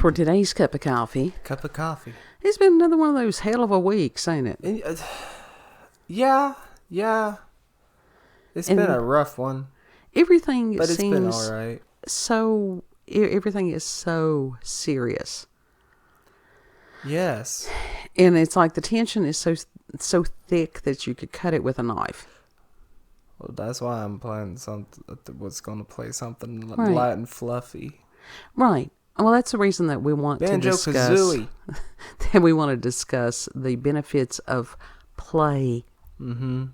for today's cup of coffee. Cup of coffee. It's been another one of those hell of a weeks, ain't it? Yeah. It's been a rough one. Everything but it's seems been all right. So everything is so serious. Yes. And it's like the tension is so thick that you could cut it with a knife. Well, that's why I'm playing something. Was going to play something Right. light and fluffy. Right. Well, that's the reason that we want to discuss. Banjo-Kazooie. That we want to discuss the benefits of play. Mm-hmm.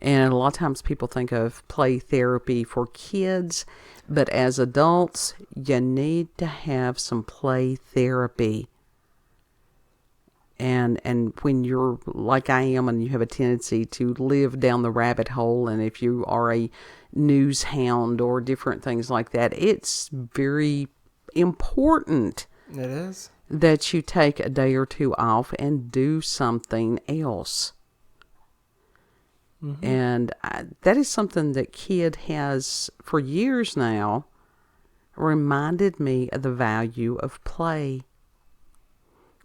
And a lot of times people think of play therapy for kids, but as adults, you need to have some play therapy. And when you're like I am and you have a tendency to live down the rabbit hole, and if you are a news hound or different things like that, it's very important. It is. That you take a day or two off and do something else. Mm-hmm. And that is something that Kid has for years now reminded me of the value of play.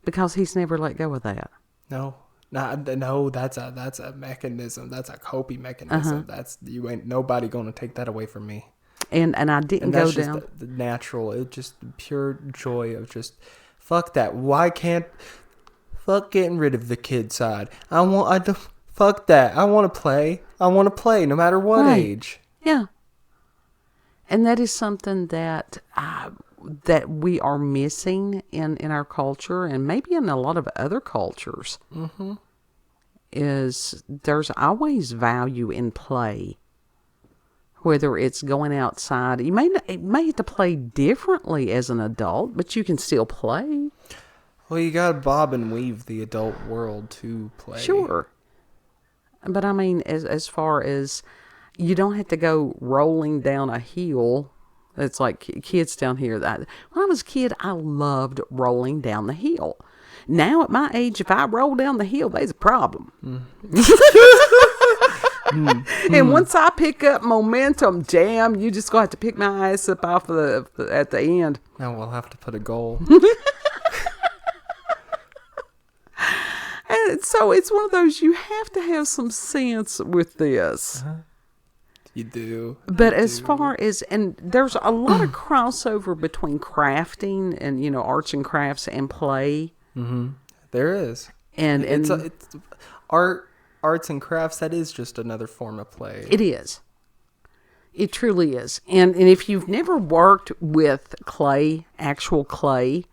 Because he's never let go of that. No, that's a mechanism. That's a coping mechanism. That's ain't nobody gonna take that away from me. And I didn't go down. Just the natural. It's just the pure joy of just fuck that. Why can't fuck getting rid of the kid side? Fuck that. I want to play. No matter what age. Yeah. And that is something that we are missing in our culture, and maybe in a lot of other cultures. Mm-hmm. Is there's always value in play. Whether it's going outside, you may have to play differently as an adult, but you can still play. Well, you got to bob and weave the adult world to play. Sure. But I mean, as far as you don't have to go rolling down a hill. It's like kids down here. When I was a kid, I loved rolling down the hill. Now at my age, if I roll down the hill, there's a problem. And once I pick up momentum, jam, you just gonna have to pick my ass up off at the end. Now we'll have to put a goal. And so it's one of those, you have to have some sense with this. Uh-huh. You do. But as far as, and there's a lot of crossover between crafting and, arts and crafts and play. Mm-hmm. There is. And it's arts and crafts, that is just another form of play. It is. It truly is. And if you've never worked with clay, actual clay,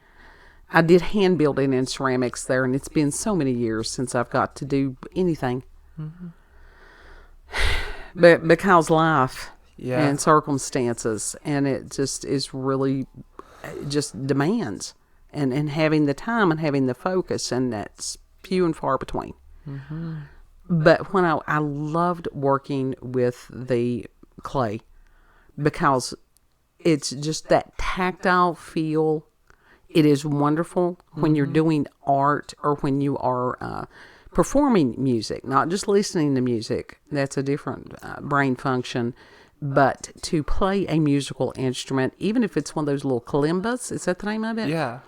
I did hand building and ceramics there, and it's been so many years since I've got to do anything. Mm-hmm. But because life and circumstances, and it just is really just demands, and having the time and having the focus, and that's few and far between. Mm-hmm. But when I loved working with the clay, because it's just that tactile feel. It is wonderful when you're doing art or when you are performing music, not just listening to music. That's a different brain function. But to play a musical instrument, even if it's one of those little kalimbas, is that the name of it? Yeah.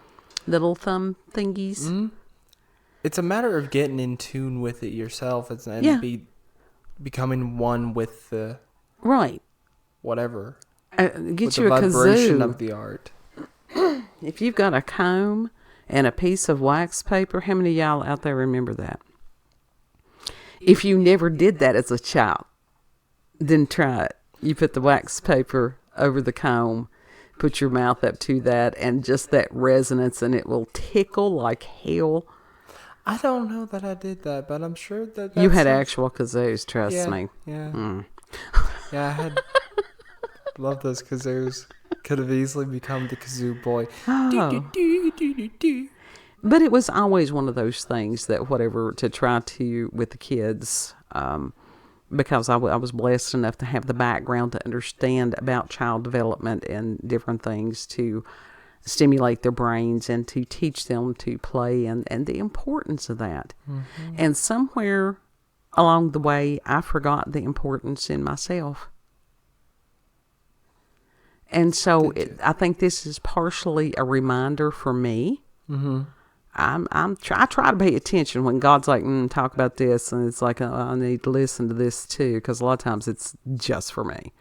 Little thumb thingies. Mm-hmm. It's a matter of getting in tune with it yourself and becoming one with the... Right. Whatever. Get you a kazoo. The vibration of the art. If you've got a comb and a piece of wax paper, how many of y'all out there remember that? If you never did that as a child, then try it. You put the wax paper over the comb, put your mouth up to that, and just that resonance, and it will tickle like hell. I don't know that I did that, but I'm sure that you had actual kazoos, trust me. Yeah. Yeah, I had... Love those kazoos. Could have easily become the kazoo boy. Oh. But it was always one of those things that whatever to try to with the kids, because I was blessed enough to have the background to understand about child development and different things to stimulate their brains and to teach them to play and the importance of that. Mm-hmm. And somewhere along the way, I forgot the importance in myself. And so I think this is partially a reminder for me. Mm-hmm. I try to pay attention when God's like, talk about this, and it's like, I need to listen to this too, because a lot of times it's just for me,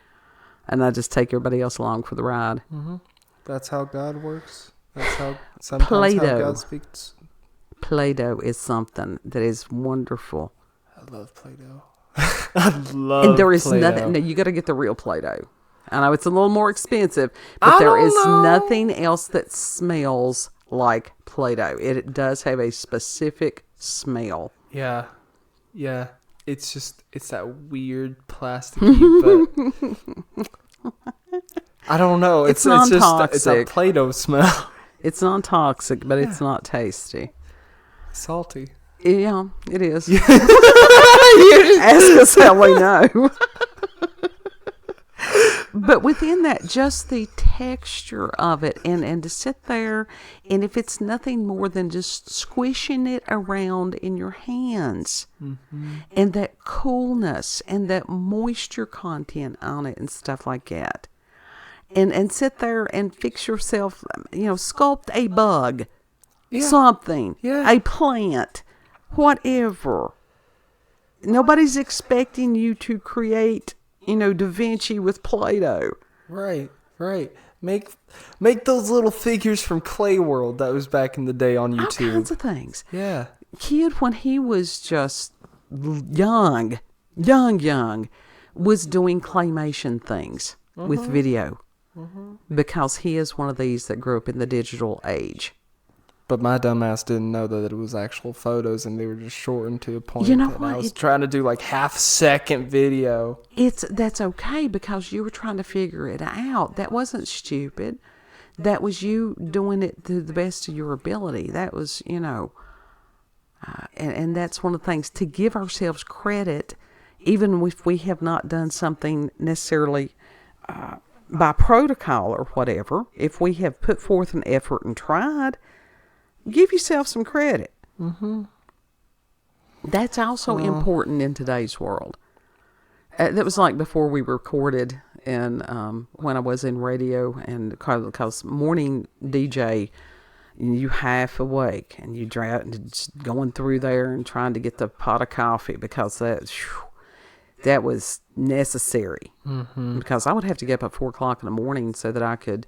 and I just take everybody else along for the ride. Mm-hmm. That's how God works. That's how sometimes Play-Doh. how God speaks. Play-Doh is something that is wonderful. I love Play-Doh. I love And there is Play-Doh. nothing. No, you got to get the real Play-Doh. I know it's a little more expensive, but there is nothing else that smells like Play-Doh. It does have a specific smell. Yeah. It's that weird plasticky, but I don't know. It's non-toxic. It's a Play-Doh smell. It's non-toxic, but it's not tasty. Salty. Yeah, it is. Ask us how we know. But within that, just the texture of it, and to sit there, and if it's nothing more than just squishing it around in your hands, and that coolness and that moisture content on it and stuff like that, and sit there and fix yourself, sculpt a bug, something, a plant, whatever. Nobody's expecting you to create Da Vinci with Play-Doh. Right. Make those little figures from Clay World that was back in the day on YouTube. All kinds of things. Yeah. Kid, when he was just young, was doing claymation things with video. Because he is one of these that grew up in the digital age. But my dumbass didn't know that it was actual photos and they were just shortened to a point. You know what? I was trying to do like half-second video. That's okay because you were trying to figure it out. That wasn't stupid. That was you doing it to the best of your ability. That was, and that's one of the things, to give ourselves credit, even if we have not done something necessarily by protocol or whatever. If we have put forth an effort and tried, give yourself some credit. Mm-hmm. That's also important in today's world. That was like before we recorded, and when I was in radio, and because morning DJ, you half awake and you just going through there and trying to get the pot of coffee because that was necessary. Mm-hmm. Because I would have to get up at 4 o'clock in the morning so that I could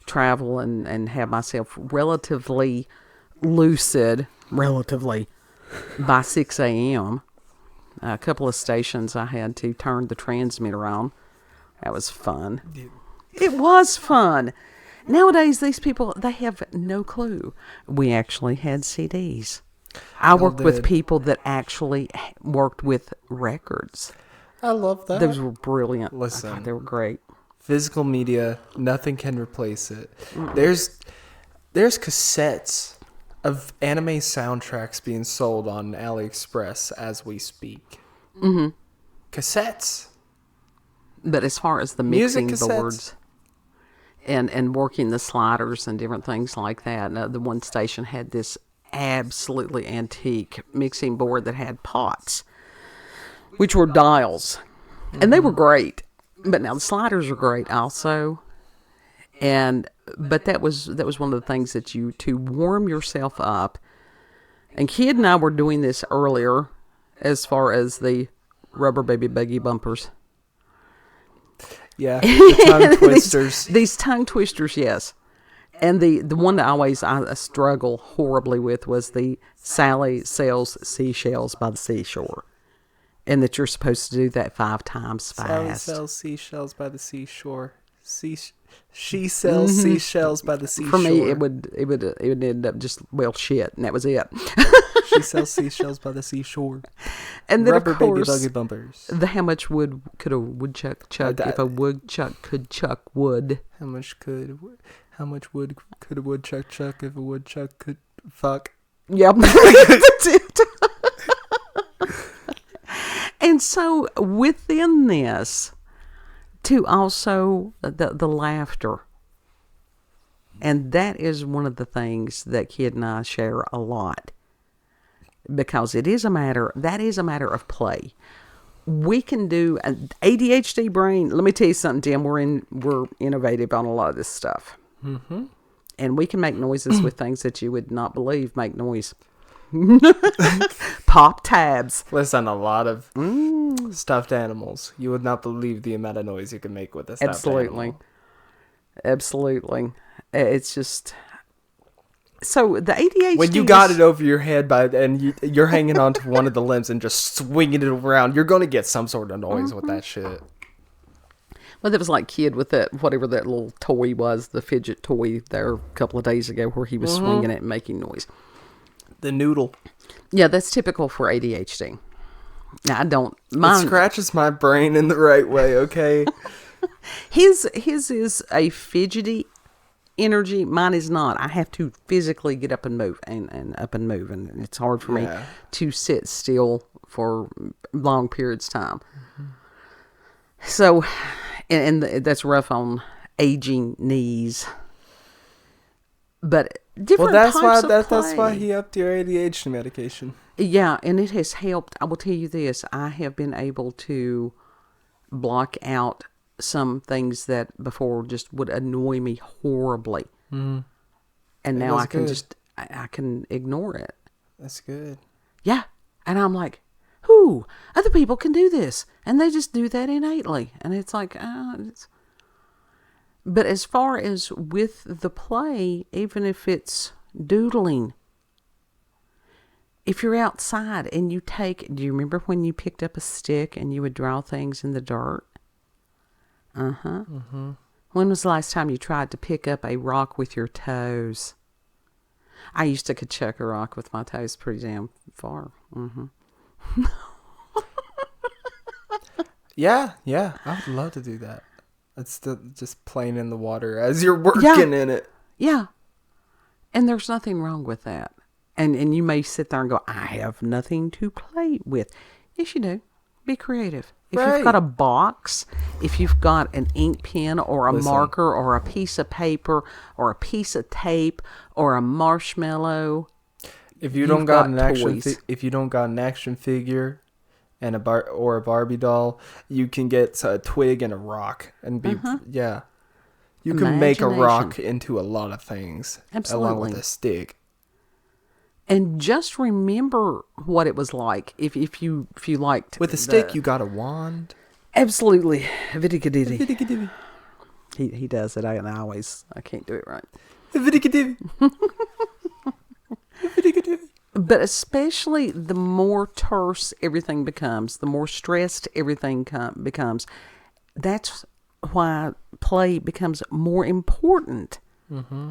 travel and have myself relatively lucid, by 6 a.m. A couple of stations I had to turn the transmitter on. That was fun. Yeah. It was fun. Nowadays, these people, they have no clue. We actually had CDs. I worked with people that actually worked with records. I love that. Those were brilliant. Listen, they were great. Physical media, nothing can replace it. There's cassettes of anime soundtracks being sold on AliExpress as we speak. Mm-hmm. Cassettes. But as far as the mixing boards and working the sliders and different things like that, the one station had this absolutely antique mixing board that had pots, which were dials. Mm-hmm. And they were great. But now the sliders are great also. But that was one of the things that to warm yourself up. And Kid and I were doing this earlier as far as the rubber baby buggy bumpers. Yeah, the tongue twisters. These tongue twisters, yes. And the one that I struggle horribly with was the Sally sells seashells by the seashore. And that you're supposed to do that 5 times fast. Sally sells seashells by the seashore. She sells seashells by the seashore. For me, it would end up just shit, and that was it. She sells seashells by the seashore. And then rubber of course, baby buggy bumpers. How much wood could a woodchuck chuck if a woodchuck could chuck wood? How much wood could a woodchuck chuck if a woodchuck could fuck? Yep, that's it. And so within this, to also the laughter. And that is one of the things that Kid and I share a lot. Because that is a matter of play. we can do an ADHD brain. Let me tell you something, Tim. We're innovative on a lot of this stuff. Mm-hmm. And we can make noises with things that you would not believe make noise. Pop tabs. Listen, a lot of stuffed animals. You would not believe the amount of noise you can make with a stuffed animal. Absolutely. It's just... So the ADHD... When you got it over your head and you're hanging onto one of the limbs and just swinging it around, you're going to get some sort of noise with that shit. Well, there was like kid with that, whatever that little toy was, the fidget toy there a couple of days ago where he was swinging it and making noise. The noodle. Yeah, that's typical for ADHD. Now, I don't... Mine, it scratches my brain in the right way, okay? His is a fidgety energy. Mine is not. I have to physically get up and move and up and move. And it's hard for me to sit still for long periods of time. Mm-hmm. So... And that's rough on aging knees. But different types of play. That's why he upped your ADHD medication. Yeah, and it has helped. I will tell you this. I have been able to block out some things that before just would annoy me horribly. Mm. And now I can ignore it. That's good. Yeah. And I'm like, ooh, other people can do this. And they just do that innately. And it's like, But as far as with the play, even if it's doodling, if you're outside and you do you remember when you picked up a stick and you would draw things in the dirt? Uh-huh. Mm-hmm. When was the last time you tried to pick up a rock with your toes? I used to chuck a rock with my toes pretty damn far. Mm-hmm. Yeah, I would love to do that. It's just playing in the water as you're working in it. Yeah, and there's nothing wrong with that. And you may sit there and go, I have nothing to play with. Yes, you do. Be creative. If you've got a box, if you've got an ink pen or a marker or a piece of paper or a piece of tape or a marshmallow, if you don't got an action figure and a Barbie doll, you can get a twig and a rock and be you can make a rock into a lot of things. Absolutely. Along with a stick. And just remember what it was like if you liked. With a stick, you got a wand. Absolutely, vidikadidi. He does it. I can't do it right. Vidikadidi. But especially the more terse everything becomes, the more stressed everything becomes. That's why play becomes more important. Mm-hmm.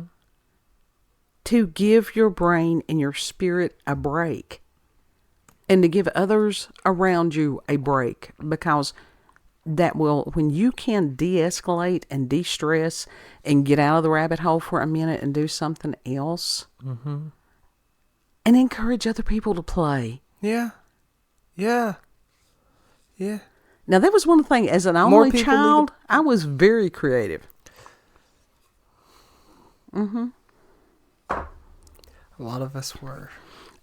To give your brain and your spirit a break. And to give others around you a break. Because that will, when you can de-escalate and de-stress and get out of the rabbit hole for a minute and do something else. Mm-hmm. And encourage other people to play. Yeah. Now that was one thing, as an only child, I was very creative. Mm-hmm. A lot of us were.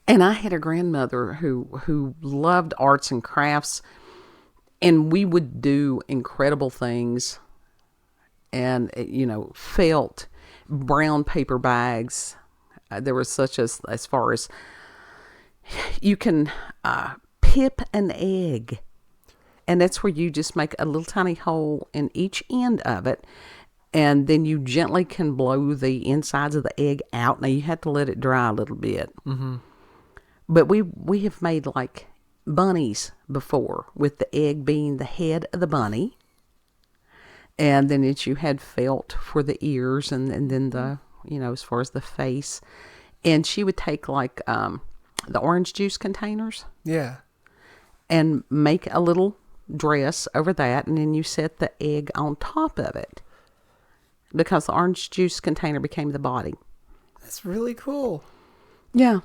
And I had a grandmother who loved arts and crafts, and we would do incredible things. And, felt brown paper bags. There was such as far as you can pip an egg. And that's where you just make a little tiny hole in each end of it. And then you gently can blow the insides of the egg out. Now, you have to let it dry a little bit. Mm-hmm. But we have made like bunnies before, with the egg being the head of the bunny. And then you had felt for the ears and then the, as far as the face. And she would take like the orange juice containers. Yeah. And make a little dress over that. And then you set the egg on top of it. Because the orange juice container became the body. That's really cool. Yeah.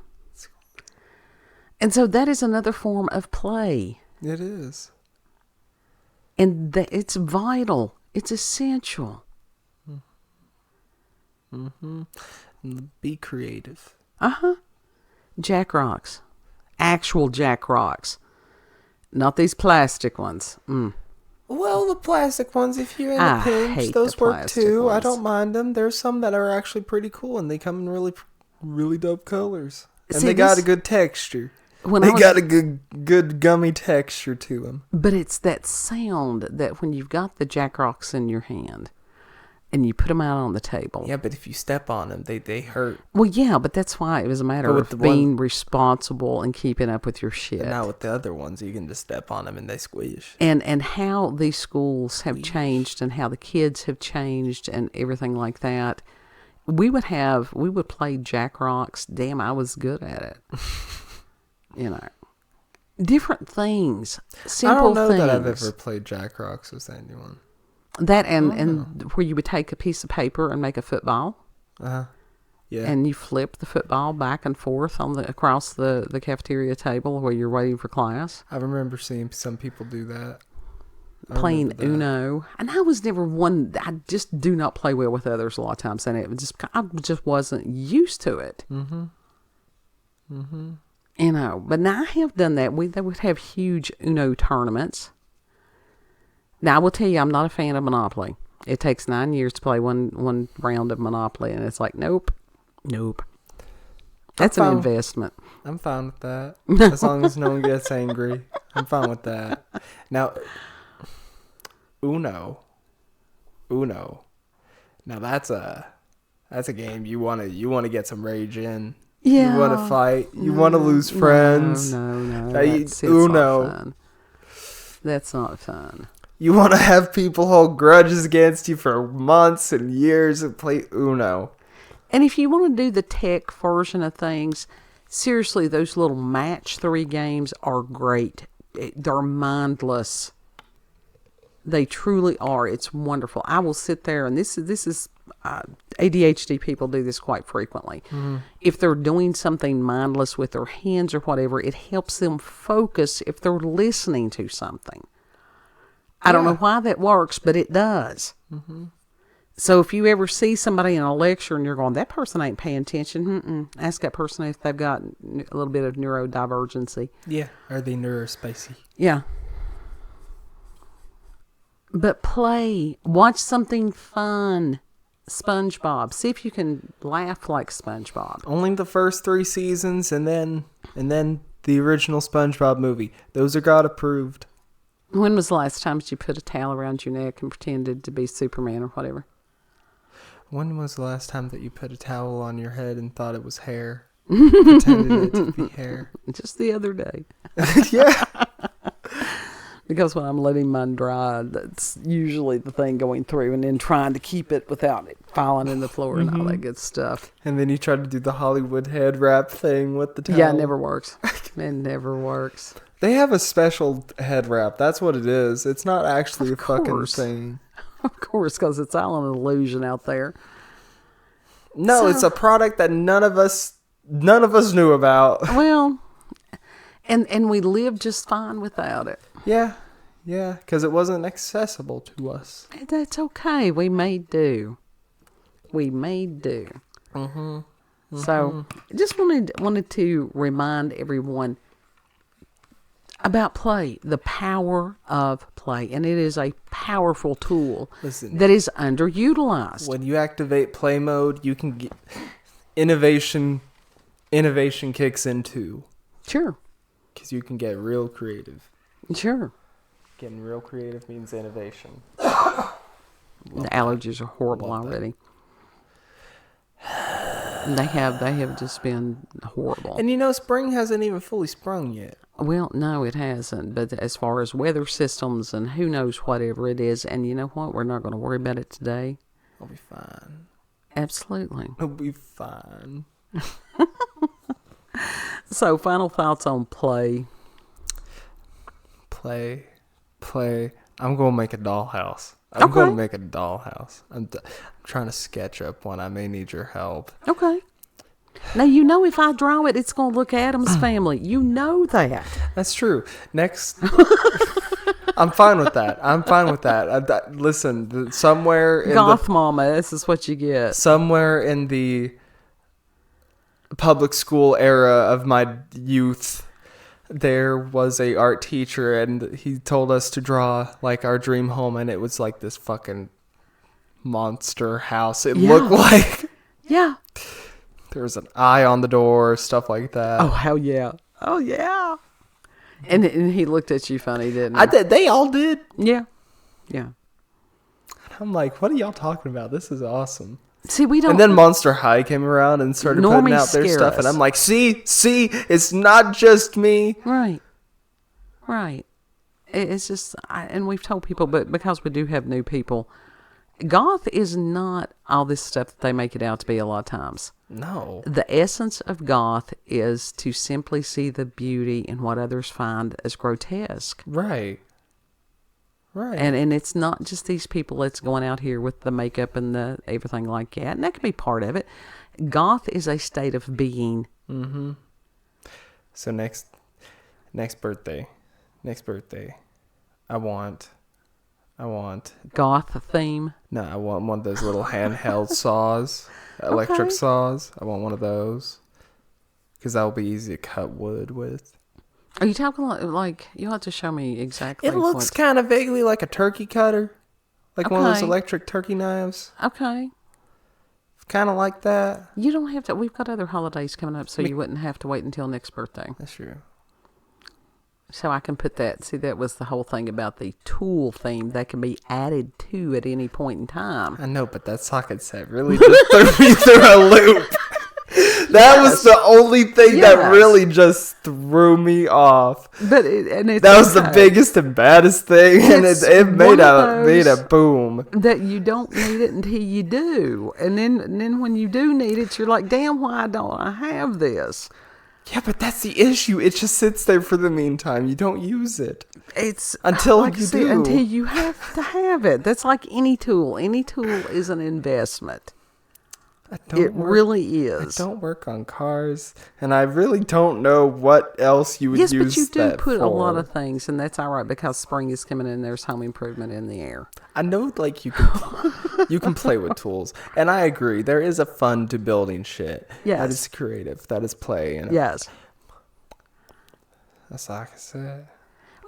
And so that is another form of play. It is. And it's vital. It's essential. Mm-hmm. Be creative. Uh-huh. Jack rocks. Actual jack rocks. Not these plastic ones. Well, the plastic ones, if you're in a pinch, those work too. Ones. I don't mind them. There's some that are actually pretty cool, and they come in really, really dope colors. And they got a good texture. They got a good gummy texture to them. But it's that sound that when you've got the Jack Rocks in your hand, and you put them out on the table. Yeah, but if you step on them, they hurt. Well, yeah, but that's why it was a matter of being responsible and keeping up with your shit. Now with the other ones, you can just step on them and they squish. And how these schools have changed and how the kids have changed and everything like that. We would play Jack Rocks. Damn, I was good at it. Different things. Simple things. I don't know that I've ever played Jack Rocks with anyone. That and where you would take a piece of paper and make a football. Yeah. And you flip the football back and forth across the cafeteria table where you're waiting for class. I remember seeing some people do that. Playing Uno. And I was never one. I just do not play well with others a lot of times, and I just wasn't used to it. But now I have done that. They would have huge Uno tournaments. Now, I will tell you, I'm not a fan of Monopoly. It takes 9 years to play one round of Monopoly, and it's like, nope. That's an investment. I'm fine with that. As long as no one gets angry, I'm fine with that. Now, Uno. Now that's a game you want to get some rage in. Yeah. You want to fight. You want to lose friends. No. Uno. Not fun. That's not fun. You want to have people hold grudges against you for months and years and play Uno. And if you want to do the tech version of things, seriously, those little match 3 games are great. They're mindless. They truly are. It's wonderful. I will sit there, and this is ADHD people do this quite frequently. If they're doing something mindless with their hands or whatever, it helps them focus if they're listening to something. I don't know why that works, but it does. So if you ever see somebody in a lecture and you're going, that person ain't paying attention, ask that person if they've got a little bit of neurodivergency. Yeah. Are they neurospicy? Yeah. But play. Watch something fun. SpongeBob. See if you can laugh like SpongeBob. Only the first 3 seasons and then the original SpongeBob movie. Those are God approved. When was the last time you put a towel around your neck and pretended to be Superman or whatever? When was the last time that you put a towel on your head and thought it was hair? Pretended it to be hair. Just the other day. Yeah. Because when I'm letting mine dry, that's usually the thing going through, and then trying to keep it without it falling in the floor and all that good stuff. And then you try to do the Hollywood head wrap thing with the towel. Yeah, it never works. It never works. They have a special head wrap. That's what it is. It's not actually a fucking thing. Of course, because it's all an illusion out there. No, it's a product that none of us knew about. Well, and we lived just fine without it. Yeah, because it wasn't accessible to us. That's okay. We made do. So, just wanted to remind everyone about play, the power of play, and it is a powerful tool that is underutilized. When you activate play mode, you can get innovation kicks in too. Sure. Because you can get real creative. Sure. Getting real creative means innovation. The allergies are horrible already. They have just been horrible. And spring hasn't even fully sprung yet. Well, no, it hasn't. But as far as weather systems and who knows whatever it is, and you know what? We're not going to worry about it today. I'll be fine. Absolutely. I'll be fine. So, final thoughts on play. Play. I'm going to make a dollhouse. I'm going to make a dollhouse. I'm trying to sketch up one. I may need your help. Okay. Now, if I draw it, it's going to look Addams Family. You know that. That's true. Next. I'm fine with that. Listen, somewhere in Goth Mama, this is what you get. Somewhere in the public school era of my youth, there was a art teacher, and he told us to draw like our dream home, and it was like this fucking monster house. It looked like there was an eye on the door, stuff like that. Oh, hell yeah. Oh, yeah. And he looked at you funny, didn't he? I did. They all did. Yeah. Yeah. I'm like, what are y'all talking about? This is awesome. See, we don't. And then Monster High came around and started putting out their stuff, and I'm like, see, it's not just me. Right. It's just, and we've told people, but because we do have new people, goth is not all this stuff that they make it out to be a lot of times. No. The essence of goth is to simply see the beauty in what others find as grotesque. Right. And it's not just these people that's going out here with the makeup and the everything like that. And that can be part of it. Goth is a state of being. Mm-hmm. So next birthday, I want goth theme. No, I want one of those little handheld saws, electric saws. I want one of those because that will be easy to cut wood with. Are you talking like you'll have to show me exactly? It looks kind of vaguely like a turkey cutter, like one of those electric turkey knives. Okay. Kind of like that. You don't have to. We've got other holidays coming up, so you wouldn't have to wait until next birthday. That's true. So I can put that. See, that was the whole thing about the tool theme that can be added to at any point in time. I know, but that socket set really just threw me through a loop. That was the only thing that really just threw me off. But that was the biggest and baddest thing, and it made a boom. That you don't need it until you do, and then when you do need it, you're like, damn, why don't I have this? Yeah, but that's the issue. It just sits there for the meantime. You don't use it. It's until you do. Until you have to have it. That's like any tool. Any tool is an investment. Really is. I don't work on cars, and I really don't know what else you would use that for. Yes, but you do put a lot of things, and that's all right because spring is coming and there's home improvement in the air. I know, like, you can play with tools, and I agree. There is a fun to building shit. Yes. That is creative. That is play. And yes. That's like I said.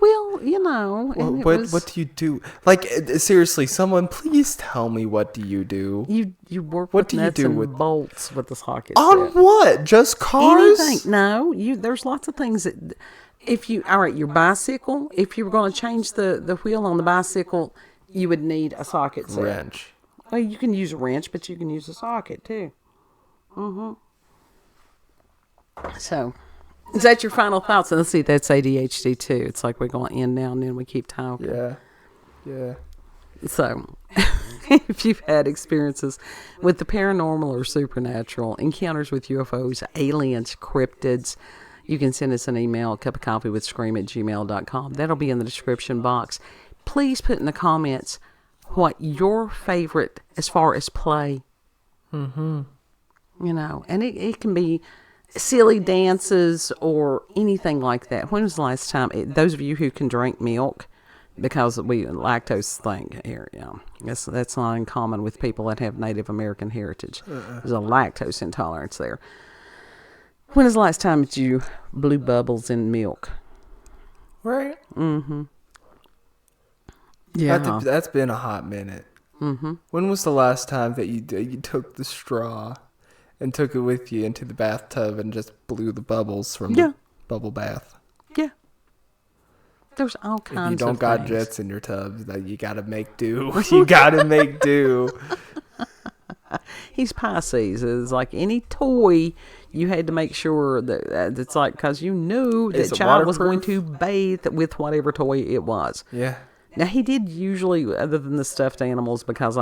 Well, you know. What do you do? Like, seriously, someone please tell me, what do you do? You work with nuts and bolts with the socket on set. What? Just cars? Anything. No, there's lots of things that your bicycle, if you were going to change the wheel on the bicycle, you would need a socket set. Wrench. Well, you can use a wrench, but you can use a socket too. Mm-hmm. So... is that your final thoughts? And let's see, that's ADHD too. It's like we're going to end now and then we keep talking. Yeah. So, if you've had experiences with the paranormal or supernatural, encounters with UFOs, aliens, cryptids, you can send us an email, cupofcoffeewithscream@gmail.com. That'll be in the description box. Please put in the comments what your favorite as far as play. Mm-hmm. You know, and it can be silly dances or anything like that. When was the last time, those of you who can drink milk, because we lactose thing here, that's not uncommon with people that have Native American heritage. There's a lactose intolerance there. When is the last time that you blew bubbles in milk? Right. Mm-hmm. Yeah. That's been a hot minute. Mm-hmm. When was the last time that you took the straw and took it with you into the bathtub and just blew the bubbles from the bubble bath? Yeah. There's all kinds of things. If you don't got jets in your tub, that you got to make do. You got to make do. He's Pisces. It's like any toy, you had to make sure that it's like, because you knew that child was going to bathe with whatever toy it was. Yeah. Now, he did usually, other than the stuffed animals, because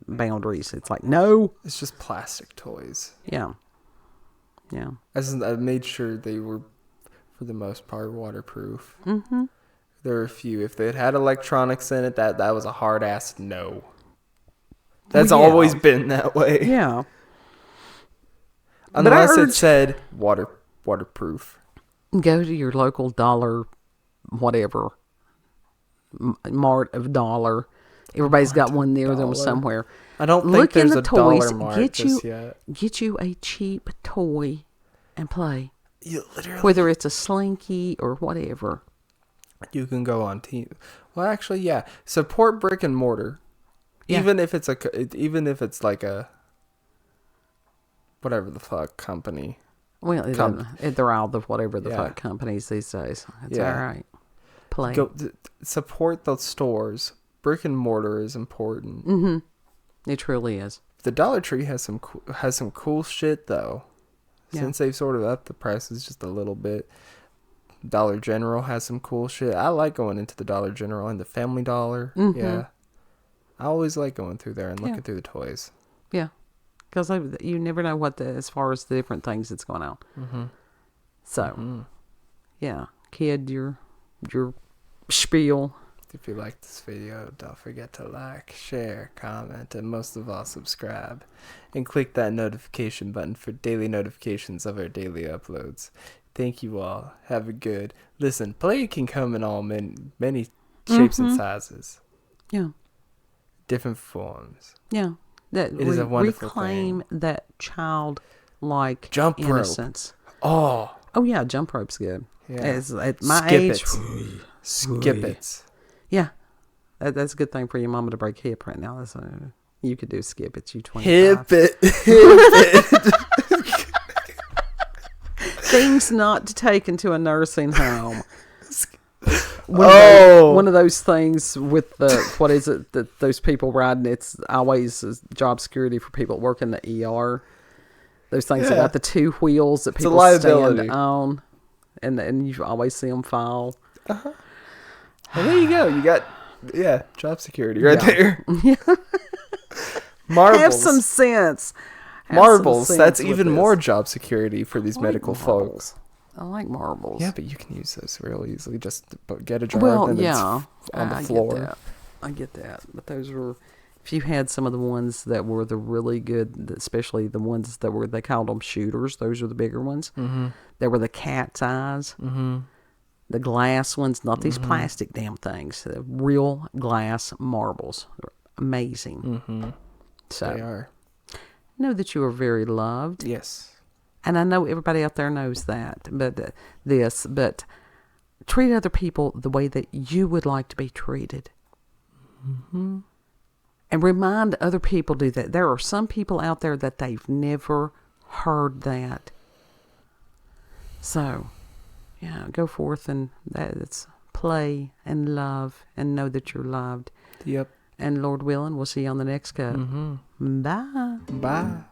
boundaries. It's like, no. It's just plastic toys. Yeah. Yeah. I made sure they were, for the most part, waterproof. Mm-hmm. There were a few. If they had electronics in it, that was a hard-ass no. That's always been that way. Yeah. Unless it said waterproof. Go to your local dollar, whatever, mart of dollar. Everybody's got one near them somewhere. I don't think there's a dollar mart just yet. Get you a cheap toy and play. You literally... Whether it's a Slinky or whatever. You can go on team. Well, actually, yeah. Support brick and mortar. Yeah. Even if it's like a... whatever the fuck company. Well, they're all the whatever the fuck companies these days. It's all right. Play. Support the stores. Brick and mortar is important. Mm-hmm. It truly is. The Dollar Tree has some cool shit though. Since they've sort of upped the prices just a little bit. Dollar General has some cool shit. I like going into the Dollar General and the Family Dollar. Mm-hmm. Yeah. I always like going through there and looking through the toys. Yeah. Because you never know as far as the different things that's going on. Mm-hmm. So, yeah. Kid, your spiel. If you like this video, don't forget to like, share, comment, and most of all, subscribe. And click that notification button for daily notifications of our daily uploads. Thank you all. Have a good... Listen, play can come in all many shapes and sizes. Yeah. Different forms. Yeah. That it is a wonderful reclaim thing. That childlike jump innocence. Rope. Oh yeah, jump rope's good. Yeah. At my age... Skip it. Yeah. That's a good thing for your mama to break hip right now. You could do skip it. You 25. Hip it. Things not to take into a nursing home. One of those things with the, what is it, that those people riding, it's always job security for people that work in the ER. Those things that got the two wheels that people stand on. And you always see them fall. Uh-huh. Well, there you go. You got, job security right there. Yeah. Marbles. Have some sense. Marbles. That's even more job security for these medical folks. I like marbles. Yeah, but you can use those real easily. Just get a jar and it's on the floor. I get that. But those were, if you had some of the ones that were the really good, especially the ones that were, they called them shooters. Those are the bigger ones. Mm-hmm. They were the cat's eyes. Mm-hmm. The glass ones, not these plastic damn things. The real glass marbles. They're amazing. Mm-hmm. So, they are. Know that you are very loved. Yes. And I know everybody out there knows that. But treat other people the way that you would like to be treated. Mm-hmm. And remind other people to do that. There are some people out there that they've never heard that. So, go forth and that's play and love and know that you're loved. Yep. And Lord willing, we'll see you on the next cut. Mm-hmm. Bye. Bye.